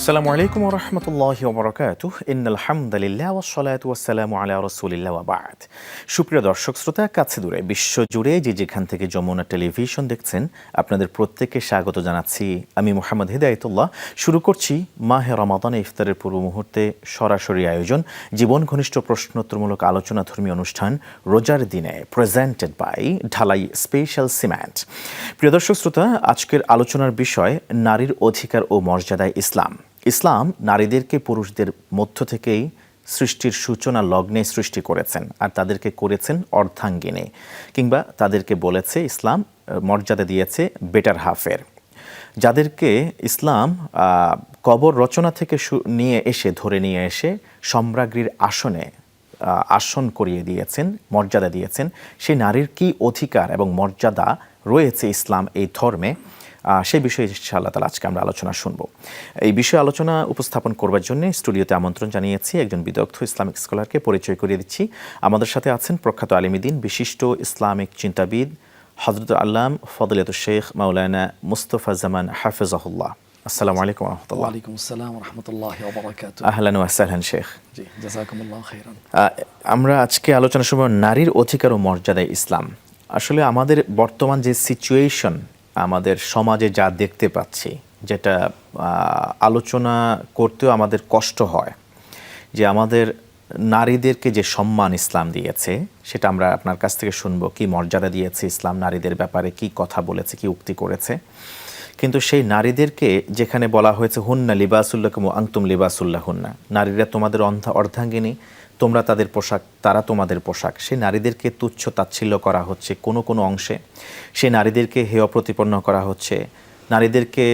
আসসালামু আলাইকুম ওয়া রাহমাতুল্লাহি ওয়া বারাকাতুহু ইন্নাল হামদালিল্লাহ ওয়াস সালাতু ওয়াস সালামু আলা রাসূলিল্লাহ ওয়া বা'দ। সুপ্রিয় দর্শক শ্রোতা, কাছে দূরে বিশ্বজুড়ে যে যেখান থেকে যমুনা টেলিভিশন দেখছেন, আপনাদের প্রত্যেককে স্বাগত জানাচ্ছি। আমি মুহাম্মদ হিদায়াতুল্লাহ। শুরু করছি মাহে রমাদানে ইফতারের পূর্ব মুহূর্তে সরাসরি আয়োজন জীবন ঘনিষ্ঠ প্রশ্নোত্তরমূলক আলোচনা ধর্মীয় অনুষ্ঠান রোজার দিনে, প্রেজেন্টেড বাই ঢালাই স্পেশাল সিমেন্ট। প্রিয় দর্শক শ্রোতা, আজকের আলোচনার বিষয় নারীর অধিকার ও মর্যাদায় ইসলাম। ইসলাম নারীদেরকে পুরুষদের মধ্য থেকেই সৃষ্টির সূচনা লগ্নে সৃষ্টি করেছেন, আর তাদেরকে করেছেন অর্ধাঙ্গিনী, কিংবা তাদেরকে বলেছে ইসলাম মর্যাদা দিয়েছে বেটার হাফের। যাদেরকে ইসলাম কবর রচনা থেকে ধরে নিয়ে এসে সম্রাজ্ঞীর আসনে আসন করিয়ে দিয়েছেন, মর্যাদা দিয়েছেন, সেই নারীর কি অধিকার এবং মর্যাদা রয়েছে ইসলাম এই ধর্মে, সেই বিষয়ে ইনশাআল্লাহ তাআলা আজকে আমরা আলোচনা শুনব। এই বিষয়ে আলোচনা উপস্থাপন করবার জন্য স্টুডিওতে আমন্ত্রণ জানিয়েছি একজন বিদগ্ধ ইসলামিক স্কলারকে। পরিচয় করিয়ে দিচ্ছি। আমাদের সাথে আছেন প্রখ্যাত আলিমুদ্দিন, বিশিষ্ট ইসলামিক চিন্তাবিদ হযরত আল্লাম ফদিলাতুশ শেখ মাওলানা মুস্তাফা জামান হাফিজাহুল্লাহ। আসসালামু আলাইকুম ওয়া রাহমাতুল্লাহ। ওয়া আলাইকুম আসসালাম ওয়া রাহমাতুল্লাহি ওয়া বারাকাতুহু। আহলান ওয়া সাহলান শেখ। জি, জাযাকুমুল্লাহু খাইরান। আমরা আজকে আলোচনা শুনব নারীর অধিকার ও মর্যাদায় ইসলাম। আসলে আমাদের বর্তমান যে সিচুয়েশন, আমাদের সমাজে যা দেখতে পাচ্ছি, যেটা আলোচনা করতেও আমাদের কষ্ট হয়, যে আমাদের নারীদেরকে যে সম্মান ইসলাম দিয়েছে, সেটা আমরা আপনার কাছ থেকে শুনবো। কি মর্যাদা দিয়েছে ইসলাম নারীদের ব্যাপারে, কি কথা বলেছে, কি উক্তি করেছে। কিন্তু সেই নারীদেরকে যেখানে বলা হয়েছে হুন্না লিবাসুল্লাকুম ওয়া আনতুম লিবাসুল্লাহুন্না, নারীরা তোমাদের অর্ধাঙ্গিনী, তোমরা তাদের পোশাক, তারা তোমাদের পোশাক, সেই নারীদেরকে তুচ্ছ তাচ্ছিল্য করা হচ্ছে কোনো কোনো অংশে। সেই নারীদেরকে হেয় প্রতিপন্ন করা হচ্ছে, নারীদেরকে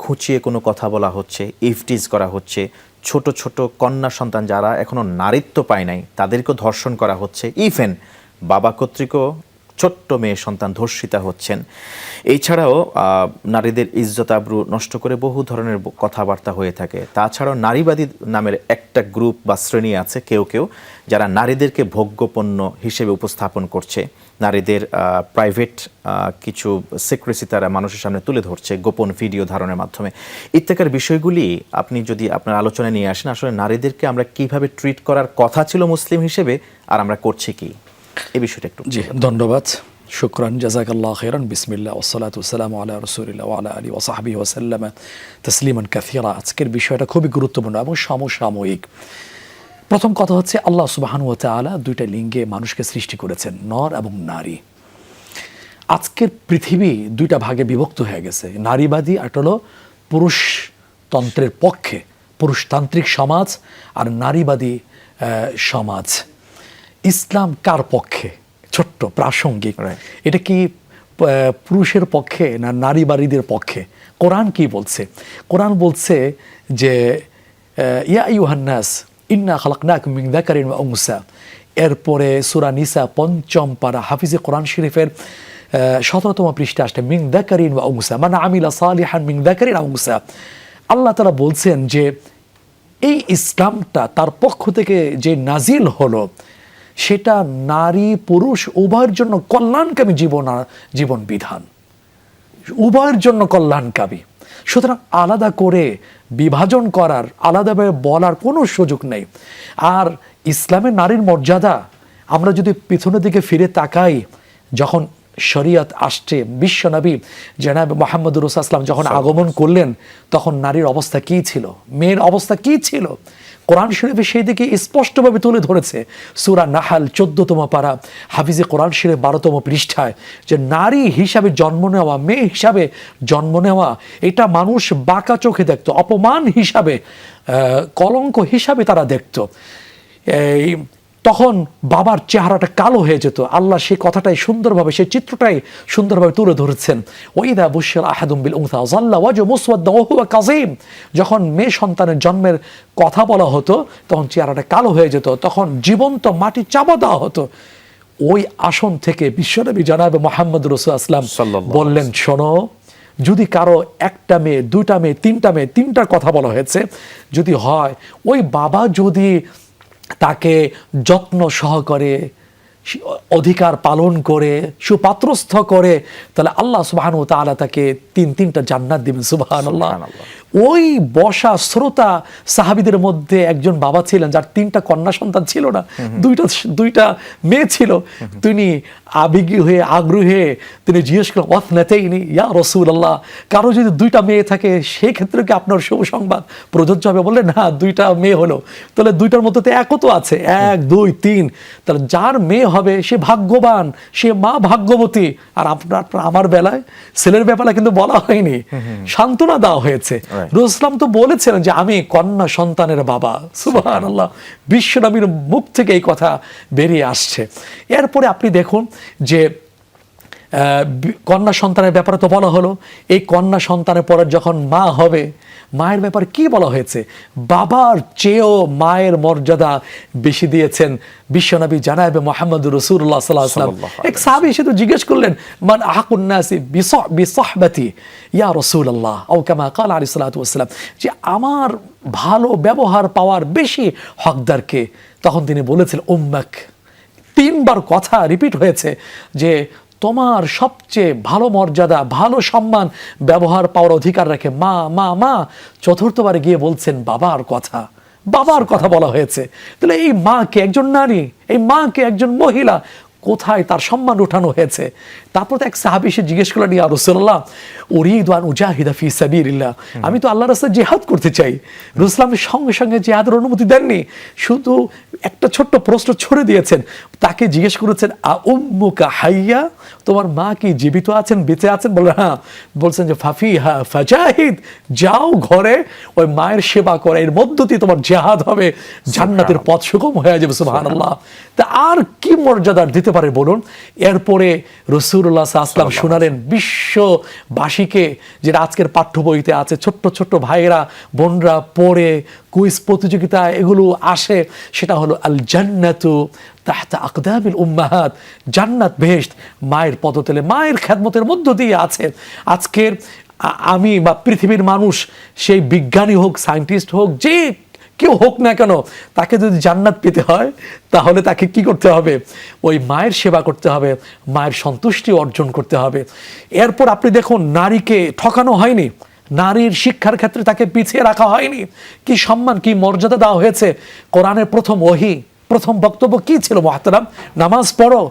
খুঁচিয়ে কোনো কথা বলা হচ্ছে, ইফটিজ করা হচ্ছে। ছোট ছোট কন্যা সন্তান যারা এখনও নারীত্ব পায় নাই, তাদেরকেও ধর্ষণ করা হচ্ছে। ইভেন বাবা কর্তৃকও ছোট্ট মেয়ে সন্তান ধর্ষিতা হচ্ছেন। এছাড়াও নারীদের ইজ্জত আবরু নষ্ট করে বহু ধরনের কথাবার্তা হয়ে থাকে। তাছাড়াও নারীবাদী নামের একটা গ্রুপ বা শ্রেণী আছে, কেউ কেউ যারা নারীদেরকে ভোগ্যপণ্য হিসেবে উপস্থাপন করছে। নারীদের প্রাইভেট কিছু সিক্রেসি তারা মানুষের সামনে তুলে ধরছে গোপন ভিডিও ধারণের মাধ্যমে। ইত্যাকার বিষয়গুলি আপনি যদি আপনার আলোচনায় নিয়ে আসেন, আসলে নারীদেরকে আমরা কিভাবে ট্রিট করার কথা ছিল মুসলিম হিসেবে, আর আমরা করছি কি, এই বিষয়টা একটু। জি, ধন্যবাদ, শুকরান, জাযাকাল্লাহু খাইরান। বিসমিল্লাহ ওয়াসসালাতু ওয়াসসালামু আলা রাসূলিল্লাহ ওয়া আলা আলিহি ওয়া সাহবিহি ওয়া সাল্লামা তাসলিমান কাসীরা। আজকের বিষয়টা খুবই গুরুত্বপূর্ণ এবং সমসাময়িক। প্রথম কথা হচ্ছে, আল্লাহ সুবহানাহু ওয়া তাআলা দুইটা লিঙ্গে মানুষকে সৃষ্টি করেছেন, নর এবং নারী। আজকের পৃথিবী দুইটা ভাগে বিভক্ত হয়ে গেছে, নারীবাদী আর হলো পুরুষতন্ত্রের পক্ষে, পুরুষতান্ত্রিক সমাজ আর নারীবাদী সমাজ। ইসলাম কার পক্ষে? ছোট্ট প্রাসঙ্গিক, এটা কি পুরুষের পক্ষে না নারীবাদীদের পক্ষে? কোরআন কি বলছে? কোরআন বলছে যে ইয়া আইয়ুহান নাস ইন্না খালাকনাকুম মিন যাকারিন ওয়া উনসা। এরপরে সূরা নিসা পঞ্চম পারা হাফিজে কোরআন শরীফের 17তম পৃষ্ঠা আসছে মিন যাকারিন ওয়া উনসা মান আমিলা সালিহান মিন যাকারিন ওয়া উনসা। আল্লাহ তাআলা বলছেন যে এই ইসলামটা তার পক্ষ থেকে যে নাজিল হলো, সেটা নারী পুরুষ উভয়ের জন্য কল্যাণকামী জীবন বিধান, উভয়ের জন্য কল্যাণকামী। সুতরাং আলাদা করে বিভাজন করার, আলাদাভাবে বলার কোনো সুযোগ নেই। আর ইসলামের নারীর মর্যাদা আমরা যদি পিছনের দিকে ফিরে তাকাই, যখন শরিয়ত আসছে, বিশ্বনবী জনাব মুহাম্মদুর রাসূলুল্লাহ সাল্লাল্লাহু আলাইহি ওয়াসাল্লাম যখন আগমন করলেন, তখন নারীর অবস্থা কি ছিল, মেয়ের অবস্থা কি ছিল? কোরআন শরীফে সেই দিকে স্পষ্টভাবে তুলে ধরেছে। সূরা নাহাল 14তম পারা হাফিজে কোরআন শরীফ 12তম পৃষ্ঠায়, যে নারী হিসাবে জন্ম নেওয়া, মেয়ে হিসাবে জন্ম নেওয়া, এটা মানুষ বাঁকা চোখে দেখত, অপমান হিসাবে, কলঙ্ক হিসাবে তারা দেখত। তখন বাবার চেহারাটা কালো হয়ে যেত। আল্লাহ সেই কথাটাই সুন্দরভাবে, সেই চিত্রটাই সুন্দরভাবে তুলে ধরেছেন। ওয়াইদা বুশিরা আহাদুম বিল উনসা যাল্লা ওয়াজহু মুসওয়াদ্দান ওয়া হুয়া কাযীম। যখন মেয়ে সন্তানের জন্মের কথা বলা হতো, তখন চেহারাটা কালো হয়ে যেত, তখন জীবন্ত মাটি চাপা দেওয়া হতো। ওই আসন থেকে বিশ্বনবী জনাব মুহাম্মদ রাসূলুল্লাহ সাল্লাল্লাহু আলাইহি ওয়াসাল্লাম বললেন, শোনো, যদি কারো একটা মেয়ে, দুইটা মেয়ে, তিনটা মেয়ে, তিনটার কথা বলা হয়েছে, যদি হয়, ওই বাবা যদি তাকে যত্ন সহকারে অধিকার পালন করে সুপাত্রস্থ করে, তাহলে আল্লাহ সুবহানাহু ওয়া তাআলা তাকে তিনটা জান্নাত দিবেন। সুবহানাল্লাহ। ওই বসা শ্রোতা সাহাবীদের মধ্যে একজন বাবা ছিলেন যার 3টা কন্যা সন্তান ছিল না, দুইটা মেয়ে ছিল। তিনি আবেগী হয়ে আগ্রহী হয়ে তিনি জিজ্ঞেস করলেন, ওয়াসনাতাইনি ইয়া রাসূলুল্লাহ, কারো যদি 2টা মেয়ে থাকে সেই ক্ষেত্রে কি আপনার শুভ সংবাদ প্রযোজ্য হবে? বললেন না, 2টা মেয়ে হলো, তাহলে 2টার মধ্যে তো একও তো আছে, 1 2 3, তাহলে যার মেয়ে হবে সে ভাগ্যবান, সে মা ভাগ্যবতী। আর আমার বেলায় ছেলের ব্যাপারে কিন্তু বলা হয়নি, সান্ত্বনা দেওয়া হয়েছে। রাসূল ইসলাম তো বলেছিলেন যে আমি কন্যা সন্তানের বাবা। সুবহানাল্লাহ, বিশ্বনবীর মুখ থেকে এই কথা বেরিয়ে আসছে। এরপরে আপনি দেখুন যে কন্যা সন্তানের ব্যাপারে তো বলা হলো, এই কন্যা সন্তানের পরে যখন মা হবে, মায়ের ব্যাপারে কি বলা হয়েছে? বাবার চেয়েও মায়ের মর্যাদা বেশি দিয়েছেন বিশ্বনবী জানাবে মুহাম্মদুর রাসূলুল্লাহ সাল্লাল্লাহু আলাইহি ওয়াসাল্লাম। এক সাহাবী এসে তো জিজ্ঞেস করলেন, মান আহাকুন নাসি বিসহবতি ইয়া রাসূলুল্লাহ, আও কামা ক্বালা আলাইহিস সালাতু ওয়াসসালাম, যে আমার ভালো ব্যবহার পাওয়ার বেশি হকদার কে? তখন তিনি বলেছিলেন উম্মাক। 3বার কথা রিপিট হয়েছে যে তোমার সবচেয়ে ভালো মর্যাদা, ভালো সম্মান, ব্যবহার পাওয়ার অধিকার রাখে মা মা মা। 4র্থবারে গিয়ে বলছেন বাবার কথা, বাবার কথা বলা হয়েছে। তাহলে এই মাকে একজন নারী, এই মাকে একজন মহিলা, কোথায় তার সম্মান উঠানো হয়েছে? তারপর তো এক সাহাবী এসে জিজ্ঞেস করলেন, ইয়া রাসূলুল্লাহ উরিদু আন উজাহিদা ফি সাবিলিল্লাহ, আমি তো আল্লাহর রাস্তায় জিহাদ করতে চাই। রাসূল ইসলামের সঙ্গে সঙ্গে জিহাদের অনুমতি দেননি, শুধু একটা ছোট্ট প্রশ্ন ছড়ে দিয়েছেন। তাকে জিজ্ঞেস করেছেন, আ উম্মুকা হাইয়া, তোমার মা কি জীবিত আছেন, বেঁচে আছেন? বলে হ্যাঁ। বলছেন যে ফাফিহা ফাজাহিদ, যাও ঘরে ওই মায়ের সেবা করে, এর মধ্য দিয়ে তোমার জিহাদ হবে, জান্নাতের পথ সুগম হয়ে যাবে। সুবহানাল্লাহ। তা আর কি মর্যাদার দিতে পারে বলুন? এরপরে রাসূলুল্লাহ সাল্লাল্লাহু আলাইহি ওয়াসাল্লাম শোনালেন বিশ্ববাসীকে, যেটা আজকের পাঠ্য বইতে আছে, ছোট্ট ছোট্ট ভাইয়েরা বোনরা পড়ে, কুইজ প্রতিযোগিতা এগুলো আসে, সেটা হলো আল জান্নাতু তাহতা আকদামিল উম্মাহাত, জান্নাত বেহেশত মায়ের পদতলে, মায়ের খেদমতের মধ্য দিয়ে আছে। আজকের আমি বা পৃথিবীর মানুষ, সেই বিজ্ঞানী হোক, সায়েন্টিস্ট হোক, যে কেউ হোক না কেন, তাকে যদি জান্নাত পেতে হয় তাহলে তাকে কি করতে হবে? ওই মায়ের সেবা করতে হবে, মায়ের সন্তুষ্টি অর্জন করতে হবে। এরপর আপনি দেখুন, নারীকে ঠকানো হয়নি, নারীর শিক্ষার ক্ষেত্রে তাকে পিছিয়ে রাখা হয়নি। কি সম্মান, কি মর্যাদা দেওয়া হয়েছে। কোরআনের প্রথম ওহী, প্রথম বক্তব্য কি ছিল মুহতারাম? নামাজ পড়ো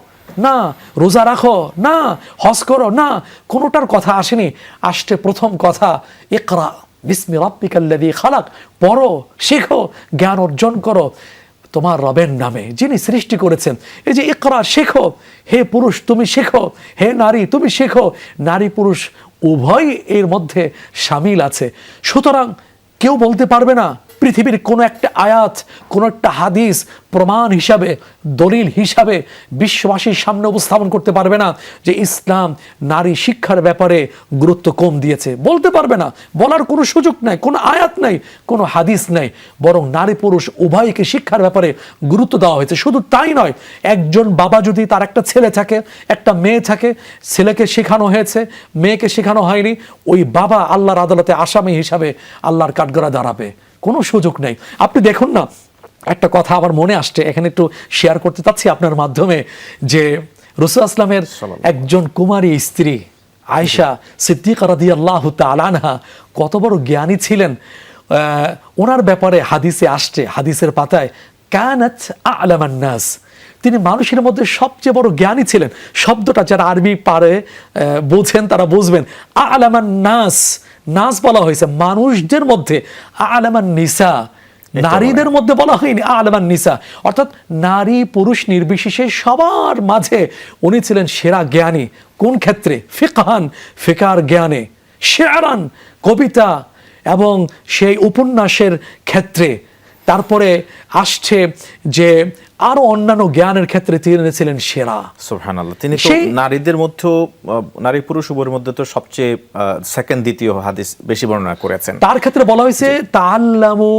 না, রোজা রাখো না, হজ করো না, কোনোটার কথা আসেনি। আসছে প্রথম কথা, ইকরা বিসমি রাব্বিকাল্লাযী খালাক, পড়ো, শেখো, জ্ঞান অর্জন করো তোমার রবের নামে যিনি সৃষ্টি করেছেন। এই যে ইকরা, শেখো, হে পুরুষ তুমি শেখো, হে নারী তুমি শেখো, নারী পুরুষ উভয় এর মধ্যে শামিল আছে। সুতরাং কেউ বলতে পারবে না, পৃথিবীর কোনো একটা আয়াত, কোনো একটা হাদিস প্রমাণ হিসাবে, দলিল হিসাবে বিশ্ববাসীর সামনে উপস্থাপন করতে পারবে না যে ইসলাম নারী শিক্ষার ব্যাপারে গুরুত্ব কম দিয়েছে। বলতে পারবে না, বলার কোনো সুযোগ নাই, কোনো আয়াত নাই, কোনো হাদিস নাই। বরং নারী পুরুষ উভয়কে শিক্ষার ব্যাপারে গুরুত্ব দেওয়া হয়েছে। শুধু তাই নয়, একজন বাবা যদি তার একটা ছেলে থাকে, একটা মেয়ে থাকে, ছেলেকে শেখানো হয়েছে, মেয়েকে শেখানো হয়নি, ওই বাবা আল্লাহর আদালতে আসামি হিসাবে আল্লাহর কাঠগড়ায় দাঁড়াবে, কোনো সুযোগ নেই। আপনি দেখুন না, একটা কথা আমার মনে আসছে, এখানে একটু শেয়ার করতে চাচ্ছি আপনার মাধ্যমে, যে রাসূল আসলামের একজন কুমারী স্ত্রী আয়েশা সিদ্দিকা রাদিয়াল্লাহু তাআলা আনহা কত বড় জ্ঞানী ছিলেন। ওনার ব্যাপারে হাদিসে আসছে, হাদিসের পাতায়, কানাত আ'লামান নাস, তিনি মানুষের মধ্যে সবচেয়ে বড় জ্ঞানী ছিলেন। শব্দটা যারা আরবি পারে বোঝেন তারা বুঝবেন। আ'লামান নাস, নাস বলা হয়েছে মানুষদের মধ্যে, আ'লামান নিসা নারীদের মধ্যে বলা হয়নি, আ'লামান নিসা, অর্থাৎ নারী পুরুষ নির্বিশেষে সবার মাঝে উনি ছিলেন সেরা জ্ঞানী। কোন ক্ষেত্রে? ফিকহান, ফিকার জ্ঞানে, শে'রান কবিতা এবং সেই উপন্যাসের ক্ষেত্রে। তারপরে আসছে যে আরো অন্যান্য জ্ঞানের ক্ষেত্রে তিনি ছিলেন সেরা। সুবহানাল্লাহ। তিনি তো নারীদের মধ্যে, নারী পুরুষ উভয়ের মধ্যে তো সবচেয়ে সেকেন্ড, দ্বিতীয় হাদিস বেশি বর্ণনা করেছেন। তার ক্ষেত্রে বলা হয়েছে তাআল্লামু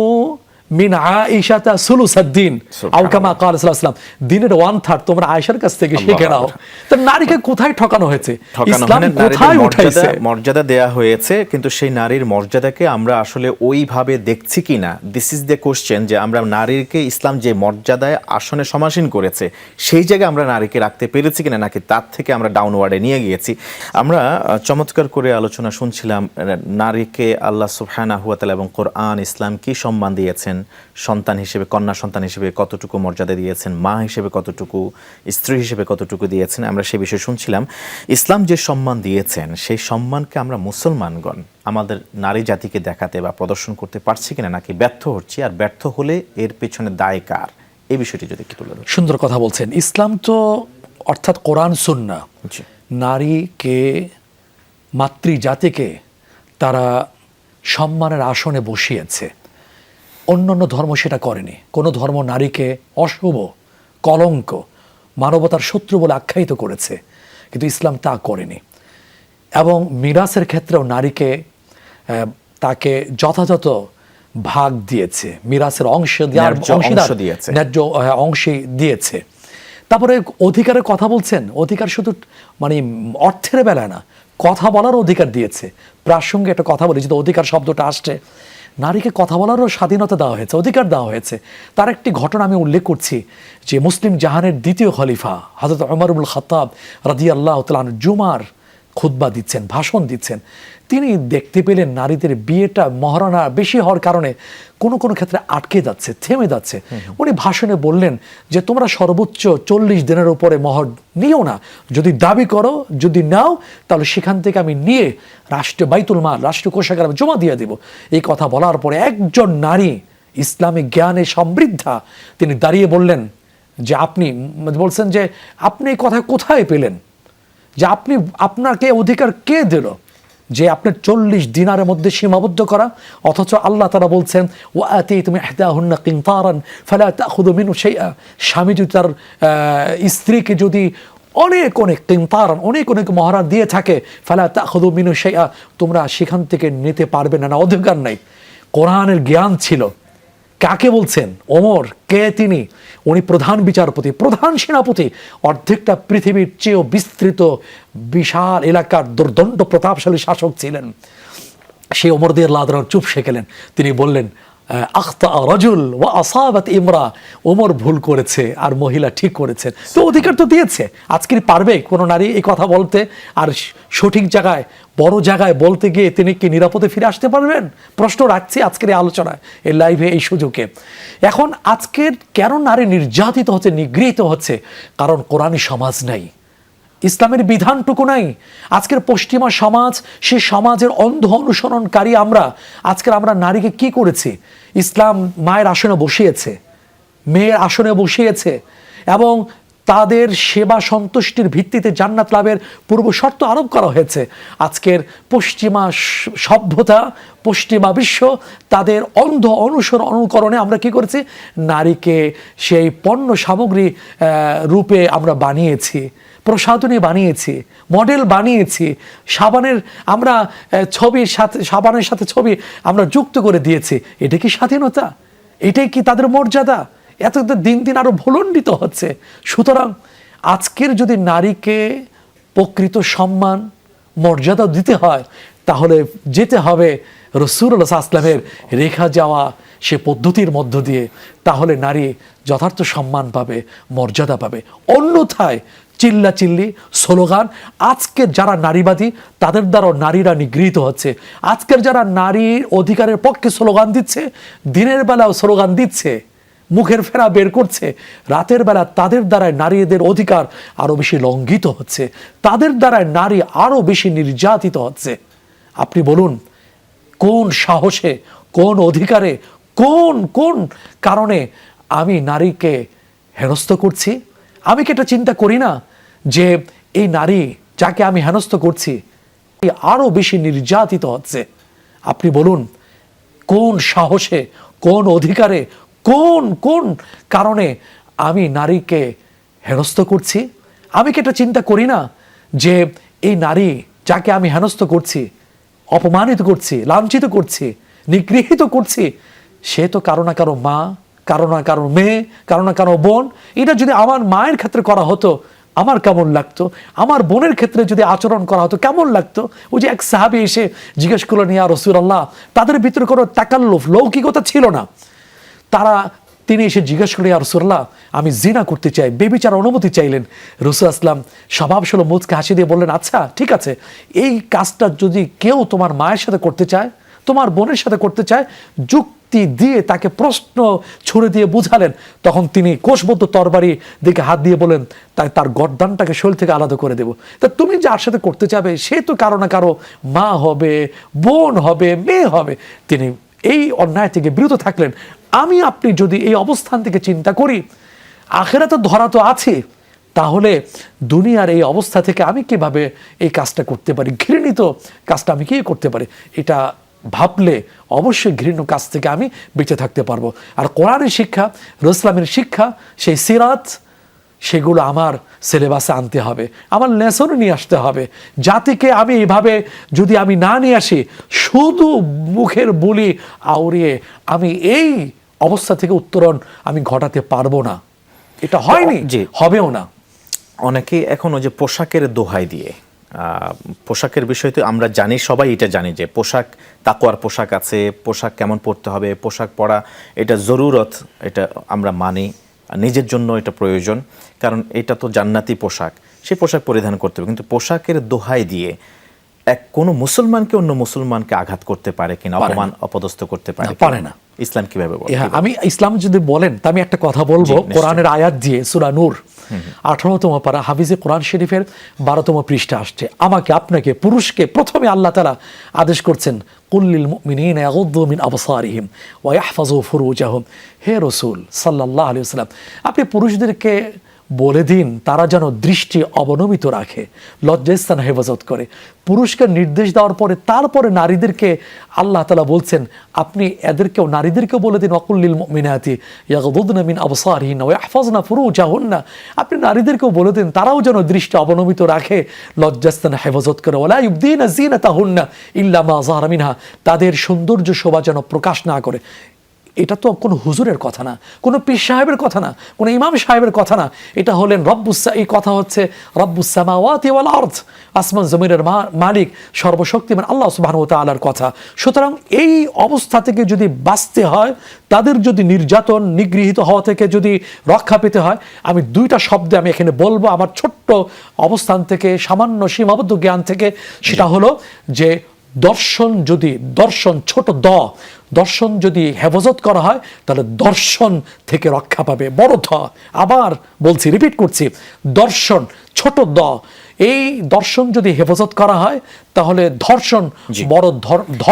মিন আয়েশাতা সুলুসাদ্দিন আও কামা ক্বালা সাল্লাল্লাহু আলাইহি ওয়াসাল্লাম, দিনের 1/3 তোমরা আয়েশার কাছ থেকে শিখে নাও। তো নারীকে কোথায় ঠকানো হয়েছে? ইসলাম কোথায় উঠাইছে? মর্যাদা দেয়া হয়েছে, কিন্তু সেই নারীর মর্যাদাকে আমরা আসলে ওইভাবে দেখছি কিনা, দিস ইজ দ্য কোশ্চেন, যে আমরা নারীকে ইসলাম যে মর্যাদায় আসনে সমাসীন করেছে সেই জায়গায় আমরা নারীকে রাখতে পেরেছি কিনা, নাকি তার থেকে আমরা ডাউনওয়ার্ডে নিয়ে গিয়েছি। আমরা চমৎকার করে আলোচনা শুনছিলাম নারীকে আল্লাহ সুবহানাহু ওয়া তাআলা এবং কোরআন ইসলাম কি সম্মান দিয়েছেন, সন্তান হিসেবে, কন্যা সন্তান হিসেবে কতটুকু মর্যাদা দিয়েছেন, মা হিসেবে কতটুকু, স্ত্রী হিসেবে কতটুকু দিয়েছেন, আমরা সে বিষয়ে শুনছিলাম। ইসলাম যে সম্মান দিয়েছেন সেই সম্মানকে আমরা মুসলমানগণ আমাদের নারী জাতিকে দেখাতে বা প্রদর্শন করতে পারছি কিনা, নাকি ব্যর্থ হচ্ছি, আর ব্যর্থ হলে এর পেছনে দায় কার, এই বিষয়টি যদি একটু তুলে ধরেন। সুন্দর কথা বলছেন। ইসলাম তো অর্থাৎ কোরআন সুন্নাহ নারীকে, মাতৃজাতিকে তারা সম্মানের আসনে বসিয়েছে। অন্যান্য ধর্ম সেটা করেনি। কোনো ধর্ম নারীকে অশুভ, কলঙ্ক, মানবতার শত্রু বলে আখ্যায়িত করেছে, কিন্তু ইসলাম তা করেনি। এবং মিরাসের ক্ষেত্রেও নারীকে তাকে যথাযথ ভাগ দিয়েছে, মিরাসের অংশ দেওয়ার ন্যায্য অংশে দিয়েছে। তারপরে অধিকারের কথা বলছেন, অধিকার শুধু মানে অর্থের বেলায় না, কথা বলার অধিকার দিয়েছে। প্রাসঙ্গে একটা কথা বলি, যদি অধিকার শব্দটা আসছে, নারীকে কথা বলারও স্বাধীনতা দেওয়া হয়েছে, অধিকার দেওয়া হয়েছে। তার একটি ঘটনা আমি উল্লেখ করছি, যে মুসলিম জাহানের দ্বিতীয় খলিফা হযরত ওমর ইবনুল খাত্তাব রাদিয়াল্লাহু তাআলা আনহু জুমার খুতবা দিচ্ছেন, ভাষণ দিচ্ছেন। তিনি দেখতে পেলেন নারীদের বিয়েটা মহারণা বেশি হওয়ার কারণে কোনো কোনো ক্ষেত্রে আটকে যাচ্ছে, থেমে যাচ্ছে। উনি ভাষণে বললেন যে তোমরা সর্বোচ্চ 40 দিনের উপরে মহর নিও না, যদি দাবি করো, যদি নাও, তাহলে সেখান থেকে আমি নিয়ে রাষ্ট্রীয় বাইতুল মাল, রাষ্ট্রীয় কোষাগারে আমি জমা দিয়ে দেব। এই কথা বলার পরে একজন নারী, ইসলামিক জ্ঞানে সমৃদ্ধা, তিনি দাঁড়িয়ে বললেন যে আপনি বলছেন যে আপনি এই কথা কোথায় পেলেন, যে আপনাকে অধিকার কে দিল যে আপনার 40 দিনারের মধ্যে সীমাবদ্ধ করা? অথচ আল্লাহ তাআলা বলছেন ওয়াআতিতুম ইহদাহুন্না কিনতারান ফালা তাখুযু মিনহু শাইআ। স্বামী যদি তার স্ত্রীকে যদি অনেক অনেক কিনতারান, অনেক অনেক মহরানা দিয়ে থাকে, ফালা তাখুযু মিনহু শাইআ, তোমরা সেখান থেকে নিতে পারবে না, অধিকার নাই। কোরআনের জ্ঞান ছিল। কাকে বলছেন? ওমর। কে তিনি? উনি প্রধান বিচারপতি, প্রধান সেনাপতি, অর্ধেকটা পৃথিবীর চেয়েও বিস্তৃত বিশাল এলাকার দুর্দণ্ড প্রতাপশালী শাসক ছিলেন। সেই ওমর রাদিয়াল্লাহু আনহু চুপ সেকেলেন। তিনি বললেন আখতা রাজুল ওয়া আসাবাত ইমরা, ওমর ভুল করেছে আর মহিলা ঠিক করেছেন। তো অধিকার তো দিয়েছে। আজকে পারবে কোনো নারী এই কথা বলতে, আর সঠিক জায়গায়, বড় জায়গায় বলতে গিয়ে তিনি কি নিরাপদে ফিরে আসতে পারবেন? প্রশ্ন রাখছি আজকের এই আলোচনায়, এই লাইভে, এই সুযোগে। এখন আজকের কেন নারী নির্যাতিত হচ্ছে, নিগৃহীত হচ্ছে? কারণ কোরআনী সমাজ নাই, ইসলামের বিধানটুকু নাই। আজকের পশ্চিমা সমাজ, সে সমাজের অন্ধ অনুসরণকারী আমরা। আজকের আমরা নারীকে কি করেছি? ইসলাম মায়ের আসনে বসিয়েছে, মেয়ের আসনে বসিয়েছে, এবং তাদের সেবা সন্তুষ্টির ভিত্তিতে জান্নাত লাভের পূর্ব শর্ত আরোপ করা হয়েছে। আজকের পশ্চিমা সভ্যতা, পশ্চিমা বিশ্ব, তাদের অন্ধ অনুকরণে আমরা কি করেছি? নারীকে সেই পণ্য সামগ্রী রূপে আমরা বানিয়েছি, প্রসাধনী বানিয়েছি, মডেল বানিয়েছি, সাবানের আমরা ছবির সাথে, সাবানের সাথে ছবি আমরা যুক্ত করে দিয়েছি। এটা কি স্বাধীনতা? এটাই কি তাদের মর্যাদা? এত দিন দিন আরো ভুলণ্ডিত হচ্ছে। সুতরাং আজকের যদি নারীকে প্রকৃত সম্মান, মর্যাদা দিতে হয়, তাহলে যেতে হবে রাসূলুল্লাহ সাল্লাল্লাহু আলাইহি ওয়াসাল্লামের রেখা যাওয়া সে পদ্ধতির মধ্য দিয়ে। তাহলে নারী যথার্থ সম্মান পাবে, মর্যাদা পাবে। অন্যথায় চিল্লাচিল্লি, স্লোগান, আজকে যারা নারীবাদী তাদের দ্বারা নারীরা নিগৃহীত হচ্ছে। আজকের যারা নারীর অধিকারের পক্ষে স্লোগান দিচ্ছে, দিনের বেলাও স্লোগান দিচ্ছে, মুখের ফেরা বের করছে, রাতের বেলা তাদের দ্বারায় নারীদের অধিকার আরো বেশি লঙ্ঘিত হচ্ছে, তাদের দ্বারায় নারী আরো বেশি নির্যাতিত হচ্ছে। আপনি বলুন, কোন সাহসে, কোন অধিকারে, কোন কোন কারণে আমি নারীকে হেনস্থ করছি? আমি কি এটা চিন্তা করি না যে এই নারী যাকে আমি হেনস্থ করছি আরো বেশি নির্যাতিত হচ্ছে? আপনি বলুন, কোন সাহসে, কোন অধিকারে, কোন কোন কারণে আমি নারীকে হেনস্থ করছি? আমি কি এটা চিন্তা করি না যে এই নারী যাকে আমি হেনস্থ করছি, অপমানিত করছি, লাঞ্ছিত করছি, নিগৃহীত করছি, সে তো কারো না কারো মা, কারো না কারো মেয়ে, কারো না কারো বোন। এটা যদি আমার মায়ের ক্ষেত্রে করা হতো আমার কেমন লাগতো, আমার বোনের ক্ষেত্রে যদি আচরণ করা হতো কেমন লাগতো। ওই যে এক সাহাবী এসে জিজ্ঞেস করলেন, ইয়া রাসূলুল্লাহ, তাদের ভিতরে কোনো তাকাল্লুফ, লৌকিকতা ছিল না। তিনি এসে জিজ্ঞেস করলেন, ইয়া রাসূলুল্লাহ, আমি জিনা করতে চাই, বেবিচার অনুমতি চাইলেন। রাসূল আসলাম স্বভাবসুলভ মুচকে হাসি দিয়ে বললেন, আচ্ছা ঠিক আছে, এই কাজটা যদি কেউ তোমার মায়ের সাথে করতে চায়, তোমার বোনের সাথে করতে চায়, যুক্তি দিয়ে তাকে প্রশ্ন ছুড়ে দিয়ে বুঝালেন। তখন তিনি কোষবদ্ধ তরবারি দিকে হাত দিয়ে বলেন, তার গর্দানটাকে শরীর থেকে আলাদা করে দেব। তা তুমি যার সাথে করতে চাবে সে তো কারো না কারো মা হবে, বোন হবে, মেয়ে হবে। তিনি এই অন্যায় থেকে বিরত থাকলেন। আমি আপনি যদি এই অবস্থান থেকে চিন্তা করি, আখিরাতে ধরা তো আছে, তাহলে দুনিয়ার এই অবস্থা থেকে আমি কিভাবে এই কাজটা করতে পারি, ঘৃণিত কাজটা আমি কি করতে পারি, এটা ভাবলে অবশ্যই ঘৃণ্য কাজ থেকে আমি বেঁচে থাকতে পারবো। আর কোরআনের শিক্ষা, রাসূলের শিক্ষা, সেই সিরাত, সেগুলো আমার সিলেবাসে আনতে হবে, আমার লেসনে নিয়ে আসতে হবে। জাতিকে আমি এভাবে যদি আমি না নিয়ে আসি, শুধু মুখের বুলি আউড়িয়ে আমি এই অবস্থা থেকে উত্তরণ আমি ঘটাতে পারবো না। এটা হয়নি, হবেও না। অনেকে এখন ওই যে পোশাকের দোহাই দিয়ে, পোশাকের বিষয় তো আমরা জানি, সবাই এটা জানি যে পোশাক, তাকওয়ার পোশাক আছে, পোশাক কেমন পরতে হবে, পোশাক পরা এটা জরুরত, এটা আমরা মানি, নিজের জন্য এটা প্রয়োজন, কারণ এটা তো জান্নাতি পোশাক, সেই পোশাক পরিধান করতে হবে। কিন্তু পোশাকের দোহাই দিয়ে কোনো মুসলমানকে অন্য মুসলমানকে আঘাত করতে পারে কিনা, অপমান অপদস্থ করতে পারে না, ইসলাম কিভাবে বলে? আমি ইসলাম যদি বলেন তা আমি একটা কথা বলবো কোরআনের আয়াত দিয়ে। সূরা নূর 18তম পারা, হাফিজে কোরআন শরীফের 12তম পৃষ্ঠা আসছে। আমাকে, আপনাকে, পুরুষকে প্রথমে আল্লাহ তাআলা আদেশ করছেন, কুল্লিল মুমিনিনা ইয়াগুদ্দু মিন আবসারিহিম ওয়া ইয়াহফাযু ফুরুজাহুম। হে রাসূল সাল্লাল্লাহু আলাইহি ওয়াসাল্লাম, আপনি পুরুষদেরকে বলে দিন তারা যেন দৃষ্টি অবনমিত রাখে, লজ্জাস্থান হেফাজত করে। পুরুষকে নির্দেশ দেওয়ার পরে তারপরে নারীদেরকে আল্লাহ তাআলা বলছেন, আপনি এদেরকেও, নারীদেরকেও বলে দিন, ওয়াকুল্লিল মুমিনাতি ইয়াগুদ্দুনা মিন আবসারিহিন্না ওয়া ইয়াহফাযনা ফুরুজাহুন্না। আপনি নারীদেরকেও বলে দিন তারাও যেন দৃষ্টি অবনমিত রাখে, লজ্জাস্থান হেফাজত করে। ওয়ালা ইউবদিনা যিনাতাহুন্না ইল্লা মা যাহারা মিনহা, তাদের সৌন্দর্য শোভা যেন প্রকাশ না করে। এটা তো কোনো হুজুরের কথা না, কোনো পীর সাহেবের কথা না, কোনো ইমাম সাহেবের কথা না। এটা হলেন এই কথা হচ্ছে রব্বুস সামাওয়াতি ওয়াল আরদ, আসমান জমিনের মালিক সর্বশক্তিমান আল্লাহ সুবহানাহু ওয়া তাআলার কথা। সুতরাং এই অবস্থা থেকে যদি বাঁচতে হয়, তাদের যদি নির্যাতন, নিগৃহীত হওয়া থেকে যদি রক্ষা পেতে হয়, আমি দুইটা শব্দ আমি এখানে বলবো আমার ছোট্ট অবস্থান থেকে, সামান্য সীমাবদ্ধ জ্ঞান থেকে। সেটা হলো যে দর্শন ছোট দর্শন যদি হেফাজত করা হয় তাহলে দর্শন থেকে রক্ষা পাবে বড় ধ। আবার বলছি, রিপিট করছি, দর্শন ছোট এই দর্শন যদি হেফাজত করা হয় তাহলে ধর্ষণ বড় ধ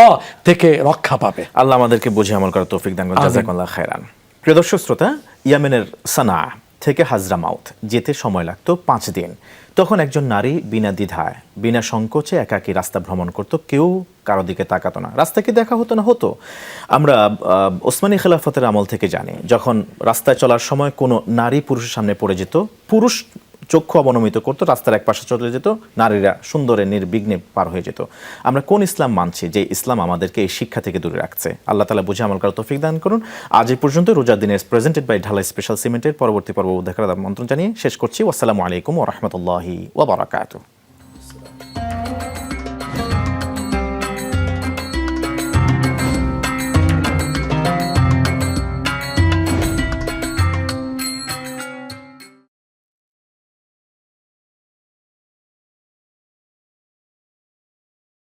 থেকে রক্ষা পাবে। আল্লাহ আমাদেরকে বুঝে আমল করার তৌফিক দান করুন। জাযাকাল্লাহু খায়রান। প্রিয় দর্শক শ্রোতা, ইয়েমেনের সানা থেকে হাজরামাউত যেতে সময় লাগতো 5 দিন। তখন একজন নারী বিনা দ্বিধায়, বিনা সংকোচে একাকী রাস্তা ভ্রমণ করত, কেউ কারো দিকে তাকাতো না, রাস্তাকে দেখা হতো না। আমরা ওসমানী খেলাফতের আমল থেকে জানি, যখন রাস্তায় চলার সময় কোনো নারী পুরুষের সামনে পড়ে যেত, পুরুষ চক্ষু অবনমিত করতো, রাস্তার এক পাশে চলে যেত, নারীরা সুন্দরে নির্বিঘ্নে পার হয়ে যেত। আমরা কোন ইসলাম মানছি যে ইসলাম আমাদেরকে এই শিক্ষা থেকে দূরে রাখছে? আল্লাহ তাআলা বুঝে আমল করার তৌফিক দান করুন। আজ এই পর্যন্ত রোজার দিনে প্রেজেন্টেড বাই ঢালাই স্পেশাল সিমেন্টের পরবর্তী পর্ব দেখার আমন্ত্রণ জানিয়ে শেষ করছি। আসসালামু আলাইকুম ওয়া রাহমাতুল্লাহি ওয়া বারাকাতুহু।